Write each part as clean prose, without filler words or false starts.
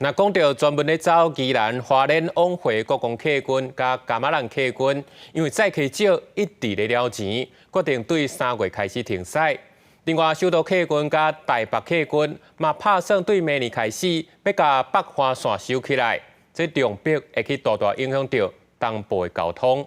那讲到专门咧走宜兰花莲往回国公客运甲加马兰客运，因为载客少，一直咧了钱，决定对3月开始停驶。另外，首都客运甲台北客运嘛拍算对明年开始要甲北环线收起来，这重逼会去大大影响到东部的交通。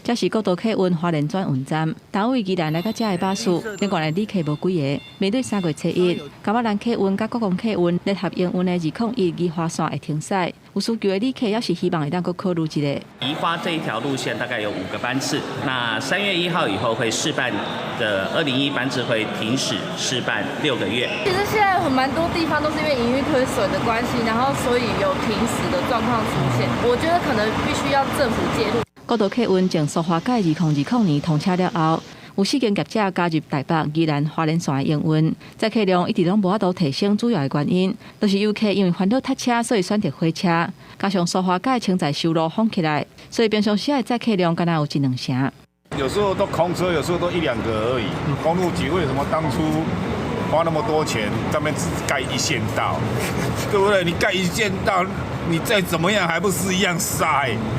这是国都客运花莲转运站，单位宜兰来到这的巴士，另外的旅客无几个。面对3月初1，加马兰客运甲国光客运联合营运的2021宜花线会停驶，有需求的旅客也是希望会当搁考虑一下。宜花这一条路线大概有5个班次，那3月1号以后会试办的201班次会停驶试办6个月。其实现在蛮多地方都是因为营运亏损的关系，然后所以有停驶的状况出现。我觉得可能必须要政府介入。 国都客运从苏花改2020年通车了后，有4间业者加入台北、宜兰、花莲线的营运，载客量一直拢无法度提升，主要的原因就是游客因为烦恼塞车，所以选择火车，加上苏花改承载收入放起来，所以平常时的载客量敢若有1、2成。有时候都空车，有时候都1、2个而已。公路局为什么当初花那么多钱，上面只盖1线道，对不对？你盖1线道。 你再怎么样还不是一样塞？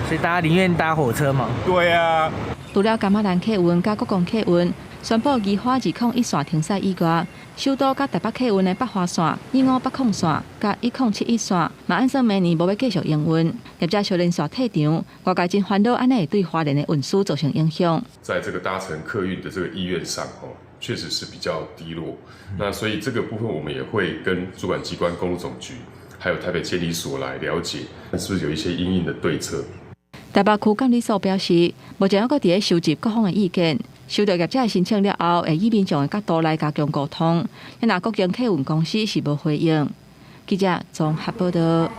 所以大家宁愿搭火车嘛？对啊。除了加马兰客运甲国光客运宣布宜花201线停驶以外，首都甲台北客运的北华线、15800线甲1071线嘛按算明年无要继续营运。业者小连续退场，外界真烦恼，安尼会对花莲的运输造成影响。在这个搭乘客运的这个意愿上，确实是比较低落。那所以这个部分我们也会跟主管机关公路总局。 还有台北监理所来了解，是不是有一些因应的对策？台北区监理所表示，目前还佫伫咧收集各方的意见，收到业者的申请了后，会以民众的角度来加强沟通。若各间客运公司是无回应，记者综合报道。